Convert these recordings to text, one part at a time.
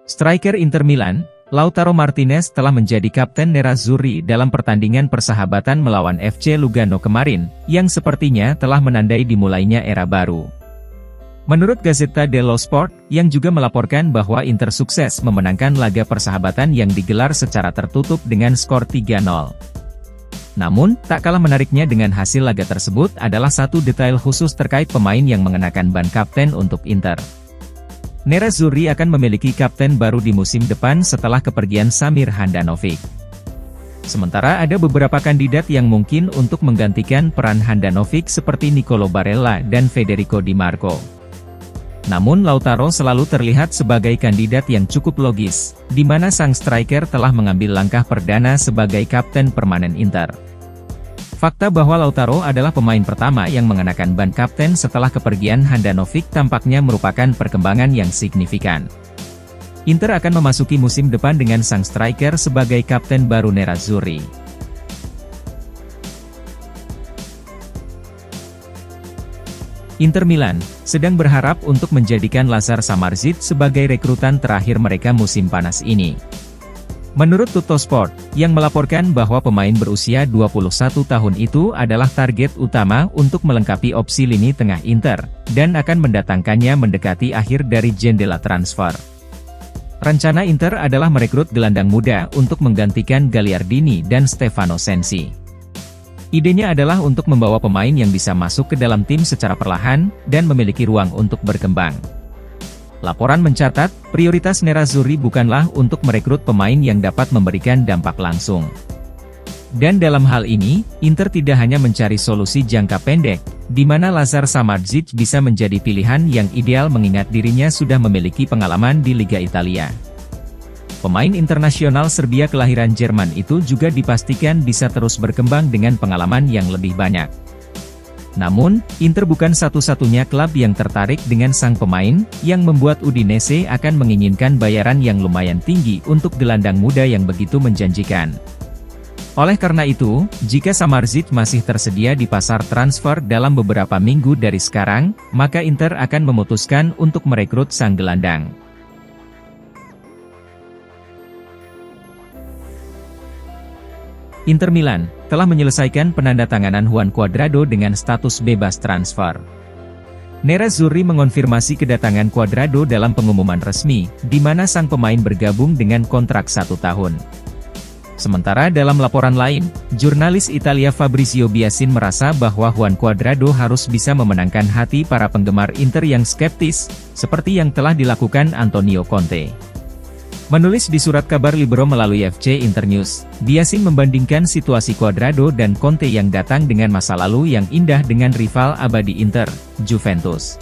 Striker Inter Milan, Lautaro Martinez telah menjadi kapten Nerazzurri dalam pertandingan persahabatan melawan FC Lugano kemarin, yang sepertinya telah menandai dimulainya era baru. Menurut Gazzetta dello Sport, yang juga melaporkan bahwa Inter sukses memenangkan laga persahabatan yang digelar secara tertutup dengan skor 3-0. Namun, tak kalah menariknya dengan hasil laga tersebut adalah satu detail khusus terkait pemain yang mengenakan ban kapten untuk Inter. Nerazzurri akan memiliki kapten baru di musim depan setelah kepergian Samir Handanovic. Sementara ada beberapa kandidat yang mungkin untuk menggantikan peran Handanovic seperti Nicolo Barella dan Federico Di Marco. Namun Lautaro selalu terlihat sebagai kandidat yang cukup logis, di mana sang striker telah mengambil langkah perdana sebagai kapten permanen Inter. Fakta bahwa Lautaro adalah pemain pertama yang mengenakan ban kapten setelah kepergian Handanovic tampaknya merupakan perkembangan yang signifikan. Inter akan memasuki musim depan dengan sang striker sebagai kapten baru Nerazzurri. Inter Milan sedang berharap untuk menjadikan Lazar Samardzic sebagai rekrutan terakhir mereka musim panas ini. Menurut Tuttosport, yang melaporkan bahwa pemain berusia 21 tahun itu adalah target utama untuk melengkapi opsi lini tengah Inter, dan akan mendatangkannya mendekati akhir dari jendela transfer. Rencana Inter adalah merekrut gelandang muda untuk menggantikan Gagliardini dan Stefano Sensi. Idenya adalah untuk membawa pemain yang bisa masuk ke dalam tim secara perlahan, dan memiliki ruang untuk berkembang. Laporan mencatat, prioritas Nerazzurri bukanlah untuk merekrut pemain yang dapat memberikan dampak langsung. Dan dalam hal ini, Inter tidak hanya mencari solusi jangka pendek, di mana Lazar Samardzic bisa menjadi pilihan yang ideal mengingat dirinya sudah memiliki pengalaman di Liga Italia. Pemain internasional Serbia kelahiran Jerman itu juga dipastikan bisa terus berkembang dengan pengalaman yang lebih banyak. Namun, Inter bukan satu-satunya klub yang tertarik dengan sang pemain, yang membuat Udinese akan menginginkan bayaran yang lumayan tinggi untuk gelandang muda yang begitu menjanjikan. Oleh karena itu, jika Samardzic masih tersedia di pasar transfer dalam beberapa minggu dari sekarang, maka Inter akan memutuskan untuk merekrut sang gelandang. Inter Milan telah menyelesaikan penandatanganan Juan Cuadrado dengan status bebas transfer. Nerazzurri mengonfirmasi kedatangan Cuadrado dalam pengumuman resmi, di mana sang pemain bergabung dengan kontrak 1 tahun. Sementara dalam laporan lain, jurnalis Italia Fabrizio Biasin merasa bahwa Juan Cuadrado harus bisa memenangkan hati para penggemar Inter yang skeptis, seperti yang telah dilakukan Antonio Conte. Menulis di surat kabar Libero melalui FC Internews, Biasin membandingkan situasi Cuadrado dan Conte yang datang dengan masa lalu yang indah dengan rival abadi Inter, Juventus.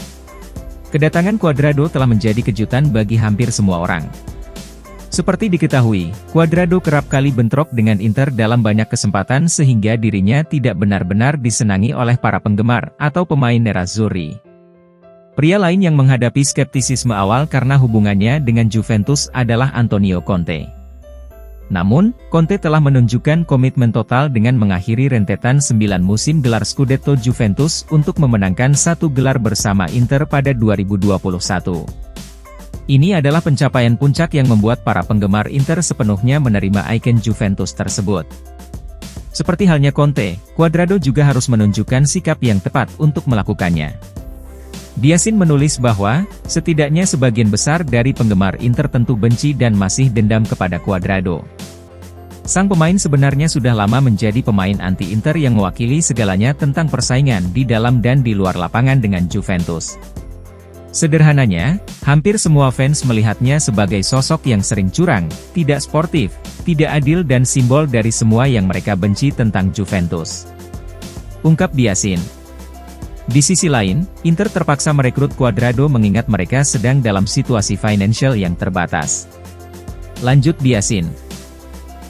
Kedatangan Cuadrado telah menjadi kejutan bagi hampir semua orang. Seperti diketahui, Cuadrado kerap kali bentrok dengan Inter dalam banyak kesempatan sehingga dirinya tidak benar-benar disenangi oleh para penggemar atau pemain Nerazzurri. Pria lain yang menghadapi skeptisisme awal karena hubungannya dengan Juventus adalah Antonio Conte. Namun, Conte telah menunjukkan komitmen total dengan mengakhiri rentetan 9 musim gelar Scudetto Juventus untuk memenangkan 1 gelar bersama Inter pada 2021. Ini adalah pencapaian puncak yang membuat para penggemar Inter sepenuhnya menerima ikon Juventus tersebut. Seperti halnya Conte, Cuadrado juga harus menunjukkan sikap yang tepat untuk melakukannya. Biasin menulis bahwa, setidaknya sebagian besar dari penggemar Inter tentu benci dan masih dendam kepada Cuadrado. Sang pemain sebenarnya sudah lama menjadi pemain anti-Inter yang mewakili segalanya tentang persaingan di dalam dan di luar lapangan dengan Juventus. Sederhananya, hampir semua fans melihatnya sebagai sosok yang sering curang, tidak sportif, tidak adil dan simbol dari semua yang mereka benci tentang Juventus. Ungkap Biasin. Di sisi lain, Inter terpaksa merekrut Cuadrado mengingat mereka sedang dalam situasi finansial yang terbatas. Lanjut Biasin.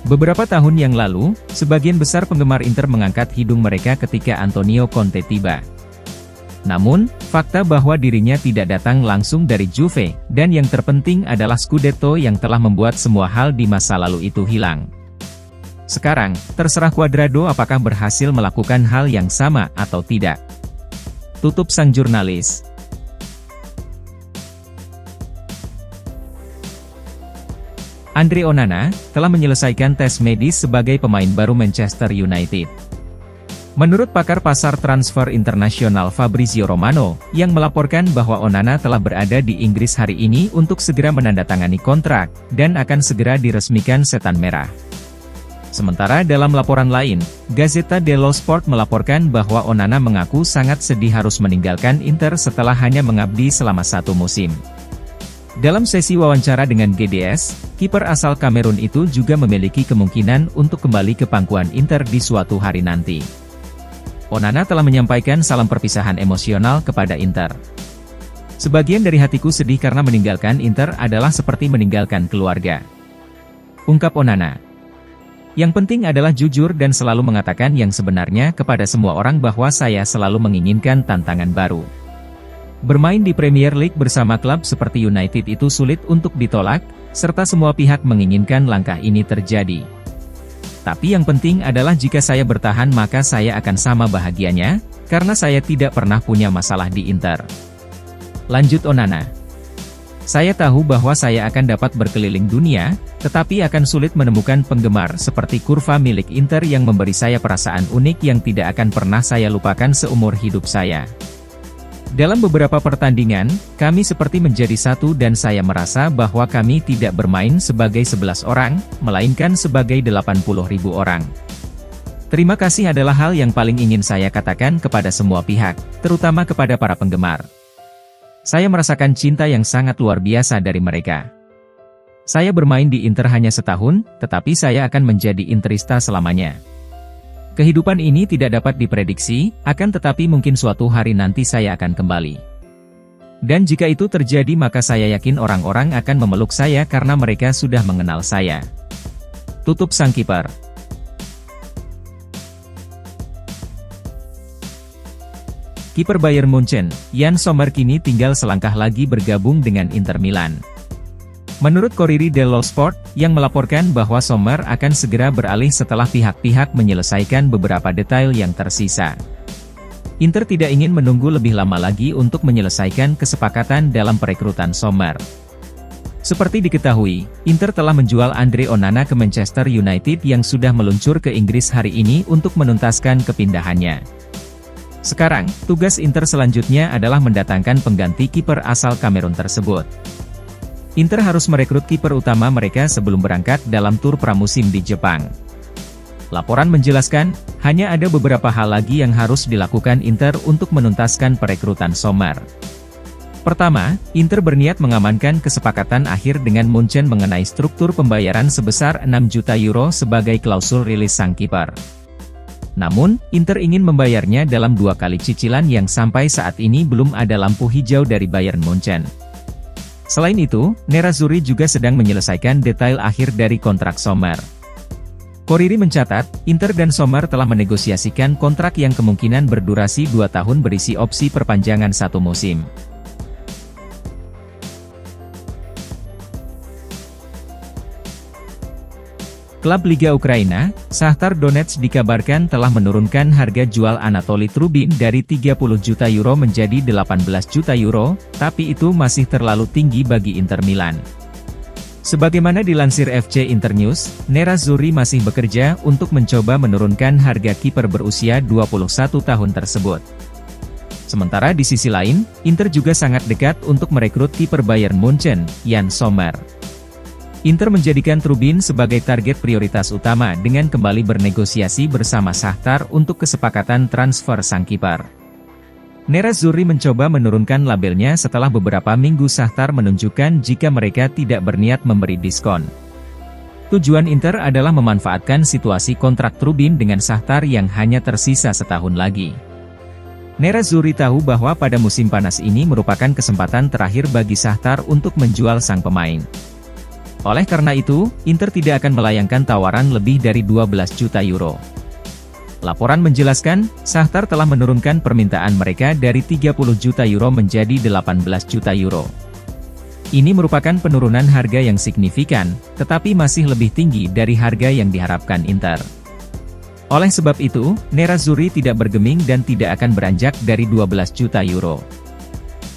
Beberapa tahun yang lalu, sebagian besar penggemar Inter mengangkat hidung mereka ketika Antonio Conte tiba. Namun, fakta bahwa dirinya tidak datang langsung dari Juve, dan yang terpenting adalah Scudetto yang telah membuat semua hal di masa lalu itu hilang. Sekarang, terserah Cuadrado apakah berhasil melakukan hal yang sama atau tidak. Tutup sang jurnalis. Andre Onana, telah menyelesaikan tes medis sebagai pemain baru Manchester United. Menurut pakar pasar transfer internasional Fabrizio Romano, yang melaporkan bahwa Onana telah berada di Inggris hari ini untuk segera menandatangani kontrak, dan akan segera diresmikan Setan Merah. Sementara dalam laporan lain, Gazzetta dello Sport melaporkan bahwa Onana mengaku sangat sedih harus meninggalkan Inter setelah hanya mengabdi selama 1 musim. Dalam sesi wawancara dengan GDS, kiper asal Kamerun itu juga memiliki kemungkinan untuk kembali ke pangkuan Inter di suatu hari nanti. Onana telah menyampaikan salam perpisahan emosional kepada Inter. Sebagian dari hatiku sedih karena meninggalkan Inter adalah seperti meninggalkan keluarga, ungkap Onana. Yang penting adalah jujur dan selalu mengatakan yang sebenarnya kepada semua orang bahwa saya selalu menginginkan tantangan baru. Bermain di Premier League bersama klub seperti United itu sulit untuk ditolak, serta semua pihak menginginkan langkah ini terjadi. Tapi yang penting adalah jika saya bertahan maka saya akan sama bahagianya, karena saya tidak pernah punya masalah di Inter. Lanjut Onana. Saya tahu bahwa saya akan dapat berkeliling dunia, tetapi akan sulit menemukan penggemar seperti kurva milik Inter yang memberi saya perasaan unik yang tidak akan pernah saya lupakan seumur hidup saya. Dalam beberapa pertandingan, kami seperti menjadi satu dan saya merasa bahwa kami tidak bermain sebagai 11 orang, melainkan sebagai 80.000 orang. Terima kasih adalah hal yang paling ingin saya katakan kepada semua pihak, terutama kepada para penggemar. Saya merasakan cinta yang sangat luar biasa dari mereka. Saya bermain di Inter hanya setahun, tetapi saya akan menjadi Interista selamanya. Kehidupan ini tidak dapat diprediksi, akan tetapi mungkin suatu hari nanti saya akan kembali. Dan jika itu terjadi maka saya yakin orang-orang akan memeluk saya karena mereka sudah mengenal saya. Tutup sang kiper. Kiper Bayern Munchen, Yann Sommer kini tinggal selangkah lagi bergabung dengan Inter Milan. Menurut Corriere dello Sport, yang melaporkan bahwa Sommer akan segera beralih setelah pihak-pihak menyelesaikan beberapa detail yang tersisa. Inter tidak ingin menunggu lebih lama lagi untuk menyelesaikan kesepakatan dalam perekrutan Sommer. Seperti diketahui, Inter telah menjual Andre Onana ke Manchester United yang sudah meluncur ke Inggris hari ini untuk menuntaskan kepindahannya. Sekarang, tugas Inter selanjutnya adalah mendatangkan pengganti kiper asal Kamerun tersebut. Inter harus merekrut kiper utama mereka sebelum berangkat dalam tur pramusim di Jepang. Laporan menjelaskan, hanya ada beberapa hal lagi yang harus dilakukan Inter untuk menuntaskan perekrutan Sommer. Pertama, Inter berniat mengamankan kesepakatan akhir dengan Munchen mengenai struktur pembayaran sebesar 6 juta euro sebagai klausul rilis sang kiper. Namun, Inter ingin membayarnya dalam 2 kali cicilan yang sampai saat ini belum ada lampu hijau dari Bayern Munchen. Selain itu, Nerazzurri juga sedang menyelesaikan detail akhir dari kontrak Sommer. Corriere mencatat, Inter dan Sommer telah menegosiasikan kontrak yang kemungkinan berdurasi 2 tahun berisi opsi perpanjangan 1 musim. Klub Liga Ukraina, Shakhtar Donetsk dikabarkan telah menurunkan harga jual Anatoly Trubin dari 30 juta euro menjadi 18 juta euro, tapi itu masih terlalu tinggi bagi Inter Milan. Sebagaimana dilansir FC Internews, Nerazzurri masih bekerja untuk mencoba menurunkan harga kiper berusia 21 tahun tersebut. Sementara di sisi lain, Inter juga sangat dekat untuk merekrut kiper Bayern Munchen, Yann Sommer. Inter menjadikan Trubin sebagai target prioritas utama dengan kembali bernegosiasi bersama Shakhtar untuk kesepakatan transfer sang kiper. Nerazzurri mencoba menurunkan labelnya setelah beberapa minggu Shakhtar menunjukkan jika mereka tidak berniat memberi diskon. Tujuan Inter adalah memanfaatkan situasi kontrak Trubin dengan Shakhtar yang hanya tersisa setahun lagi. Nerazzurri tahu bahwa pada musim panas ini merupakan kesempatan terakhir bagi Shakhtar untuk menjual sang pemain. Oleh karena itu, Inter tidak akan melayangkan tawaran lebih dari 12 juta euro. Laporan menjelaskan, Shakhtar telah menurunkan permintaan mereka dari 30 juta euro menjadi 18 juta euro. Ini merupakan penurunan harga yang signifikan, tetapi masih lebih tinggi dari harga yang diharapkan Inter. Oleh sebab itu, Nerazzurri tidak bergeming dan tidak akan beranjak dari 12 juta euro.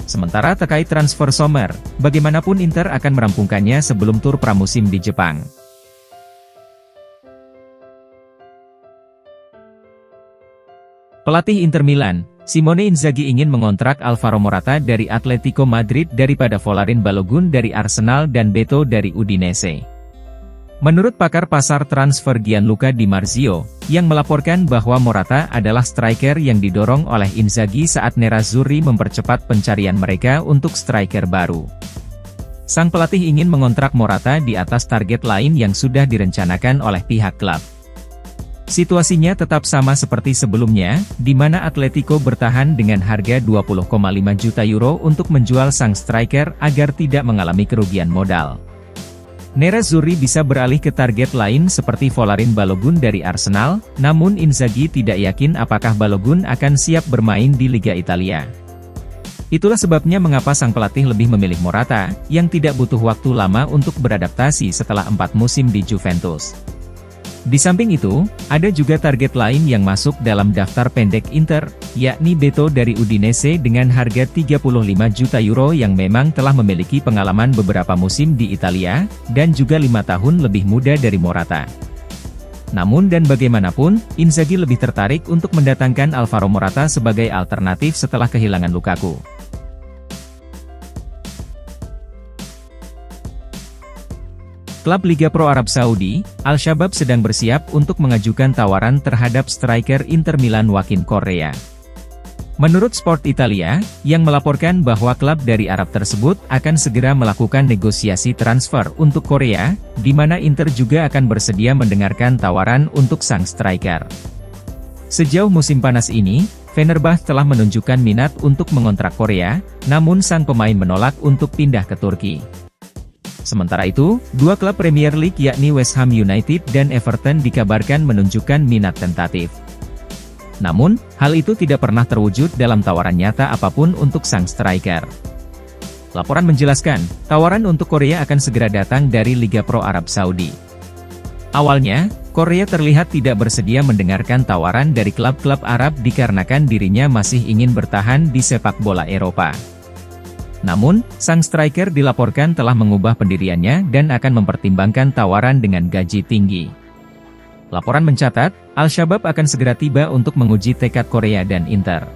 Sementara terkait transfer Sommer, bagaimanapun Inter akan merampungkannya sebelum tur pramusim di Jepang. Pelatih Inter Milan, Simone Inzaghi ingin mengontrak Alvaro Morata dari Atletico Madrid daripada Folarin Balogun dari Arsenal dan Beto dari Udinese. Menurut pakar pasar transfer Gianluca Di Marzio, yang melaporkan bahwa Morata adalah striker yang didorong oleh Inzaghi saat Nerazzurri mempercepat pencarian mereka untuk striker baru. Sang pelatih ingin mengontrak Morata di atas target lain yang sudah direncanakan oleh pihak klub. Situasinya tetap sama seperti sebelumnya, di mana Atletico bertahan dengan harga 20,5 juta euro untuk menjual sang striker agar tidak mengalami kerugian modal. Nerazzurri bisa beralih ke target lain seperti Folarin Balogun dari Arsenal, namun Inzaghi tidak yakin apakah Balogun akan siap bermain di Liga Italia. Itulah sebabnya mengapa sang pelatih lebih memilih Morata, yang tidak butuh waktu lama untuk beradaptasi setelah 4 musim di Juventus. Di samping itu, ada juga target lain yang masuk dalam daftar pendek Inter, yakni Beto dari Udinese dengan harga 35 juta euro yang memang telah memiliki pengalaman beberapa musim di Italia, dan juga 5 tahun lebih muda dari Morata. Namun dan bagaimanapun, Inzaghi lebih tertarik untuk mendatangkan Alvaro Morata sebagai alternatif setelah kehilangan Lukaku. Klub Liga Pro Arab Saudi, Al-Shabab sedang bersiap untuk mengajukan tawaran terhadap striker Inter Milan Joaquin Correa. Menurut Sport Italia, yang melaporkan bahwa klub dari Arab tersebut akan segera melakukan negosiasi transfer untuk Correa, di mana Inter juga akan bersedia mendengarkan tawaran untuk sang striker. Sejauh musim panas ini, Fenerbahce telah menunjukkan minat untuk mengontrak Correa, namun sang pemain menolak untuk pindah ke Turki. Sementara itu, dua klub Premier League yakni West Ham United dan Everton dikabarkan menunjukkan minat tentatif. Namun, hal itu tidak pernah terwujud dalam tawaran nyata apapun untuk sang striker. Laporan menjelaskan, tawaran untuk Correa akan segera datang dari Liga Pro Arab Saudi. Awalnya, Correa terlihat tidak bersedia mendengarkan tawaran dari klub-klub Arab dikarenakan dirinya masih ingin bertahan di sepak bola Eropa. Namun, sang striker dilaporkan telah mengubah pendiriannya dan akan mempertimbangkan tawaran dengan gaji tinggi. Laporan mencatat, Al-Shabab akan segera tiba untuk menguji tekad Correa dan Inter.